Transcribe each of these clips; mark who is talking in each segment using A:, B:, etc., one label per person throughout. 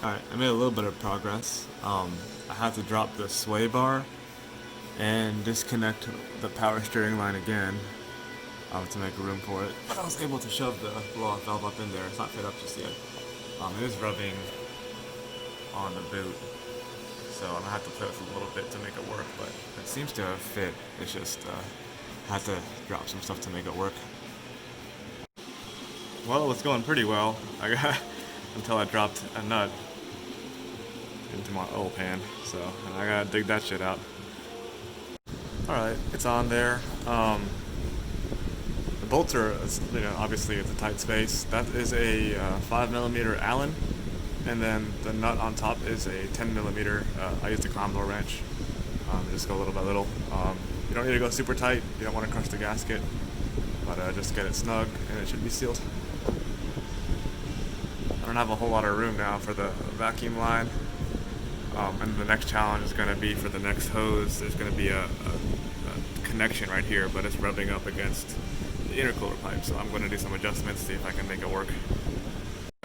A: Alright, I made a little bit of progress. I had to drop the sway bar and disconnect the power steering line again to make room for it. But I was able to shove the blow-off valve up in there. It's not fit up just yet. It is rubbing on the boot, so I'm gonna have to play with it a little bit to make it work. But it seems to have fit. It's just had to drop some stuff to make it work. Well, it's going pretty well. I got until I dropped a nut into my oil pan, so I gotta dig that shit out. Alright, it's on there. The bolts are, obviously it's a tight space. That is a 5mm Allen, and then the nut on top is a 10mm. I used a combo wrench. Just go little by little. You don't need to go super tight. You don't want to crush the gasket, but just get it snug, and it should be sealed. I don't have a whole lot of room now for the vacuum line. And the next challenge is going to be for the next hose. There's going to be a connection right here, but it's rubbing up against the intercooler pipe, so I'm going to do some adjustments, see if I can make it work.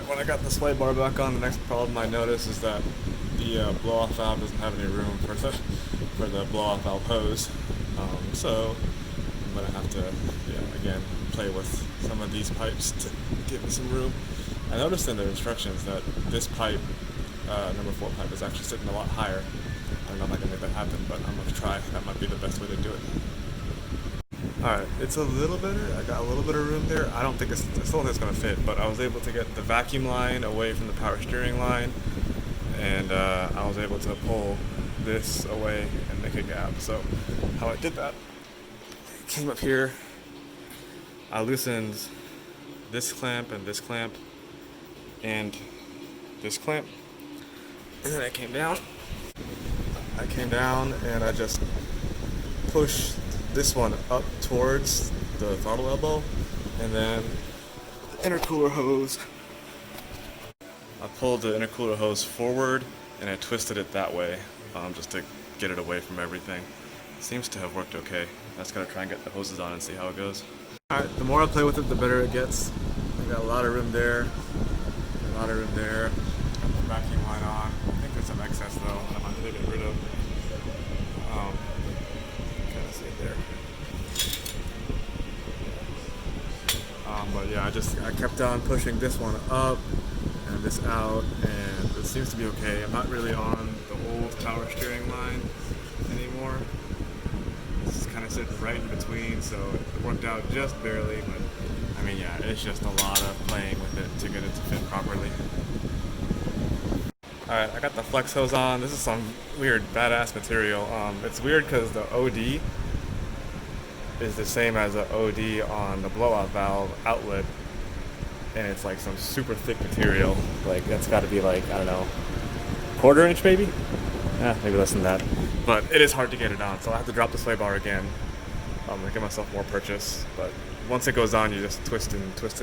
A: When I got the sway bar back on, the next problem I noticed is that the blow-off valve doesn't have any room for the blow-off valve hose. So I'm going to have to, again, play with some of these pipes to give me some room. I noticed in the instructions that this pipe, number 4 pipe, is actually sitting a lot higher. I don't know if I can make that happen, but I'm going to try. That might be the best way to do it. Alright, it's a little better. I got a little bit of room there. I still don't think it's going to fit, but I was able to get the vacuum line away from the power steering line, and I was able to pull this away and make a gap. So how I did that, I came up here, I loosened this clamp and this clamp and this clamp, and then I came down and I just pushed this one up towards the throttle elbow, and then the intercooler hose, I pulled the intercooler hose forward and I twisted it that way, just to get it away from everything. Seems to have worked okay. I'm just gonna try and get the hoses on and see how it goes. Alright, the more I play with it, the better it gets. I got a lot of room there, a lot of room there. Got the vacuum line on. I think there's some excess though that I'm gonna get rid of. Kind of see it there. But yeah, I kept on pushing this one up and this out, and it seems to be okay. I'm not really on the old power steering line anymore. This is kind of sitting right in between, so it worked out just barely, but I mean, yeah, it's just a lot of playing with it to get it to fit properly. Alright, I got the flex hose on. This is some weird badass material. It's weird because the OD is the same as the OD on the blowout valve outlet, and it's like some super thick material. Like, that's got to be like, I don't know, quarter inch maybe? Yeah, maybe less than that. But it is hard to get it on, so I have to drop the sway bar again to give myself more purchase. But once it goes on, you just twist and push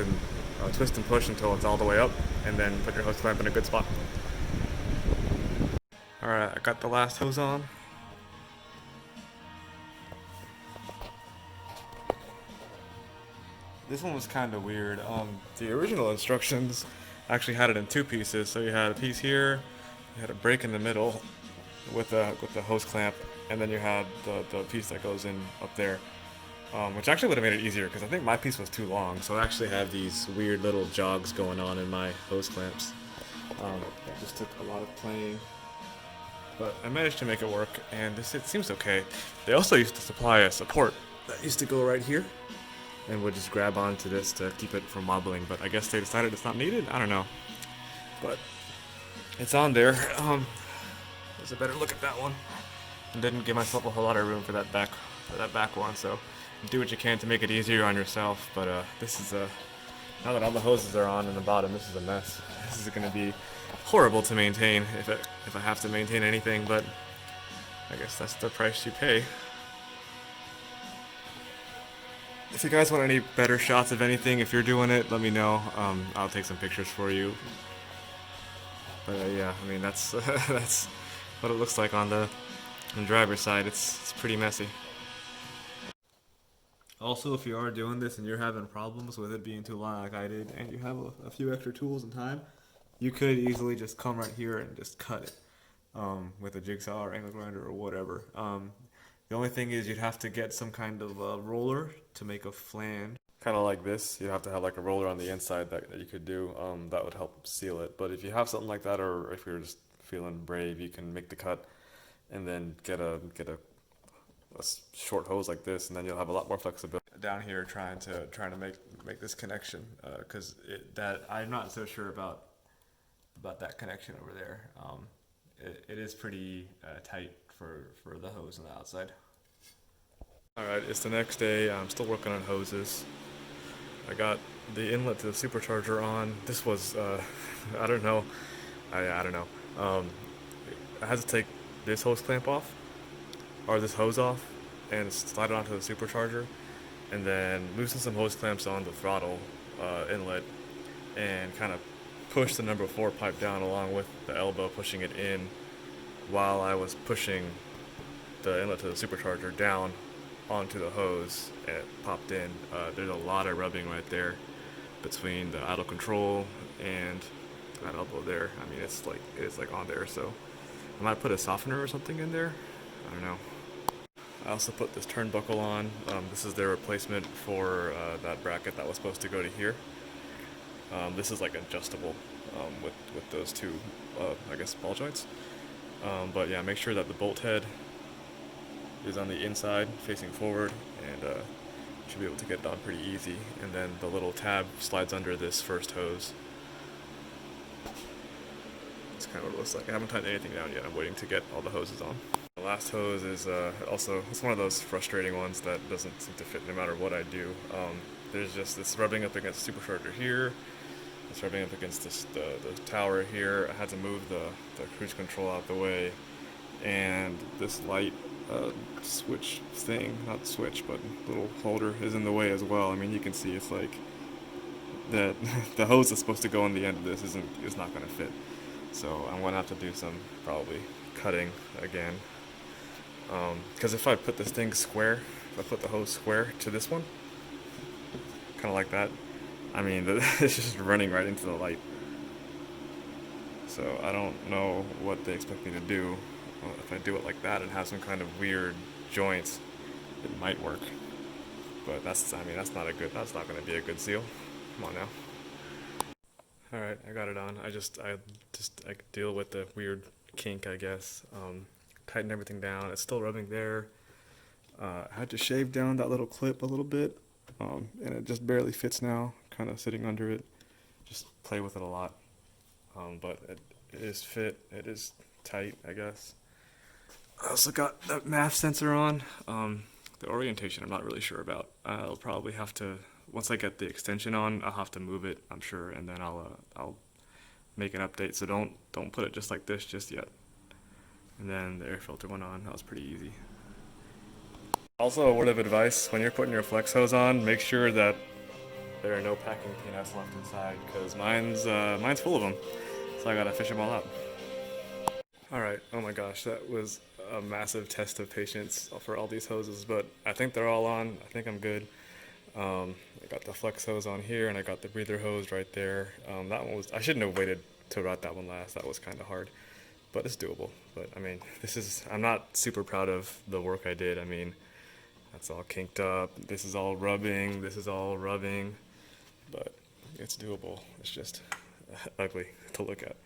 A: until it's all the way up, and then put your hose clamp in a good spot. Alright, I got the last hose on. This one was kind of weird. The original instructions actually had it in 2 pieces. So you had a piece here, you had a break in the middle with the hose clamp, and then you had the piece that goes in up there, which actually would have made it easier because I think my piece was too long. So I actually have these weird little jogs going on in my hose clamps. It just took a lot of playing, but I managed to make it work, and it seems okay. They also used to supply a support that used to go right here, and would just grab onto this to keep it from wobbling, but I guess they decided it's not needed? I don't know. But it's on there. There's a better look at that one. I didn't give myself a whole lot of room for that back one, so do what you can to make it easier on yourself, but this is now that all the hoses are on in the bottom, this is a mess. This is gonna be horrible to maintain if I have to maintain anything, but I guess that's the price you pay. If you guys want any better shots of anything, if you're doing it, let me know. I'll take some pictures for you. But yeah, I mean, that's that's what it looks like on the driver's side. It's pretty messy. Also, if you are doing this and you're having problems with it being too long like I did, and you have a few extra tools and time, You could easily just come right here and just cut it with a jigsaw or angle grinder or whatever. The only thing is you'd have to get some kind of roller to make a flange. Kind of like this, you have to have like a roller on the inside that you could do. That would help seal it. But if you have something like that, or if you're just feeling brave, you can make the cut and then get a short hose like this, and then you'll have a lot more flexibility. Down here, trying to make this connection, because that I'm not so sure about that connection over there. It is pretty tight for the hose on the outside. All right, it's the next day. I'm still working on hoses. I got the inlet to the supercharger on. This was I don't know. I don't know. I had to take this hose clamp off, or this hose off, and slide it onto the supercharger, and then loosen some hose clamps on the throttle inlet, and kind of push the number 4 pipe down along with the elbow, pushing it in while I was pushing the inlet to the supercharger down onto the hose, and it popped in. There's a lot of rubbing right there between the idle control and that elbow there. I mean, it's like on there, so I might put a softener or something in there. I don't know. I also put this turnbuckle on. This is their replacement for that bracket that was supposed to go to here. This is like adjustable with those two, I guess, ball joints. But yeah, make sure that the bolt head is on the inside facing forward, and you should be able to get it on pretty easy. And then the little tab slides under this first hose. That's kind of what it looks like. I haven't tightened anything down yet. I'm waiting to get all the hoses on. The last hose is also, it's one of those frustrating ones that doesn't seem to fit no matter what I do. There's just this rubbing up against the supercharger here. It's rubbing up against the tower here. I had to move the cruise control out the way, and this light switch thing, not switch, but little holder is in the way as well. I mean, you can see it's like that the hose that's supposed to go on the end of this is not going to fit. So I'm going to have to do some probably cutting again. Because if I put this thing square, if I put the hose square to this one, kind of like that, I mean, it's just running right into the light. So I don't know what they expect me to do. Well, if I do it like that and have some kind of weird joints, it might work. But that's not going to be a good seal. Come on now. All right, I got it on. I deal with the weird kink, I guess. Tighten everything down. It's still rubbing there. I had to shave down that little clip a little bit, and it just barely fits now. Kind of sitting under it. Just play with it a lot. But it is fit. It is tight, I guess. I also got the MAF sensor on. The orientation I'm not really sure about. I'll probably have to, once I get the extension on, I'll have to move it, I'm sure, and then I'll make an update. So don't put it just like this just yet. And then the air filter went on. That was pretty easy. Also, a word of advice: when you're putting your flex hose on, make sure that there are no packing peanuts left inside, because mine's full of them. So I gotta fish them all out. All right. Oh my gosh, that was a massive test of patience for all these hoses, but I think they're all on. I think I'm good. I got the flex hose on here, and I got the breather hose right there. That one was, I shouldn't have waited to route that one last. That was kind of hard, but it's doable. But I mean, I'm not super proud of the work I did. I mean, that's all kinked up. This is all rubbing. But it's doable. It's just ugly to look at.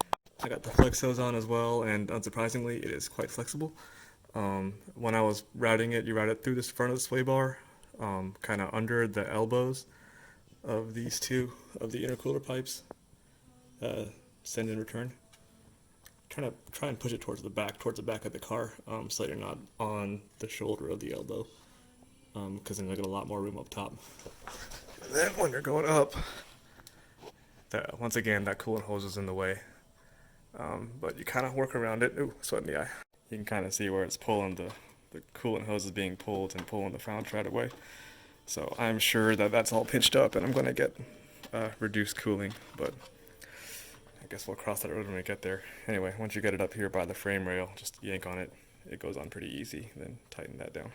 A: I got the flex hose on as well, and unsurprisingly, it is quite flexible. When I was routing it, you route it through this front of the sway bar, kind of under the elbows of these two of the intercooler pipes. Send and return. Try and push it towards the back of the car, so that you're not on the shoulder of the elbow, because then you'll get a lot more room up top. And then when you're going up, once again, that coolant hose is in the way. But you kind of work around it. Ooh, sweat in the eye. You can kind of see where it's pulling, the coolant hose is being pulled and pulling the front right away. So I'm sure that that's all pinched up, and I'm going to get reduced cooling, but I guess we'll cross that road when we get there. Anyway, once you get it up here by the frame rail, just yank on it. It goes on pretty easy, then tighten that down.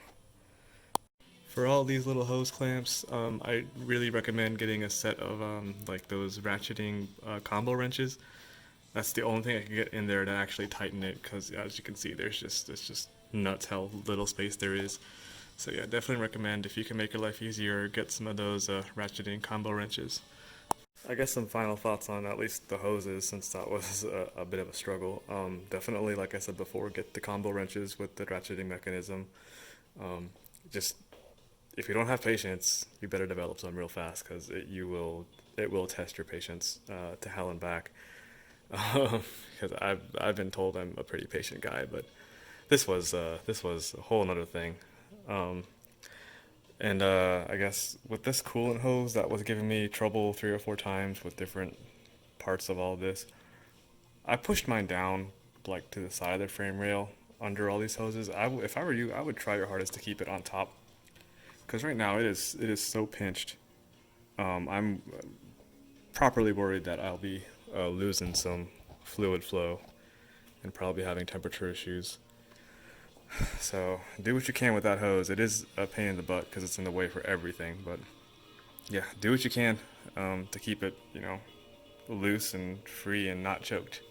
A: For all these little hose clamps, I really recommend getting a set of like those ratcheting combo wrenches. That's the only thing I can get in there to actually tighten it, because as you can see, it's just nuts how little space there is. So yeah, definitely recommend, if you can make your life easier, get some of those ratcheting combo wrenches. I guess some final thoughts on at least the hoses, since that was a bit of a struggle. Definitely, like I said before, get the combo wrenches with the ratcheting mechanism. Um, just if you don't have patience, you better develop some real fast, because it will test your patience to hell and back. Because I've been told I'm a pretty patient guy, but this was a whole another thing. Um, and I guess with this coolant hose that was giving me trouble 3 or 4 times with different parts of all this, I pushed mine down like to the side of the frame rail under all these hoses. If I were you, I would try your hardest to keep it on top, because right now it is so pinched. I'm properly worried that I'll be losing some fluid flow and probably having temperature issues. So do what you can with that hose. It is a pain in the butt because it's in the way for everything, but yeah, do what you can to keep it, loose and free and not choked.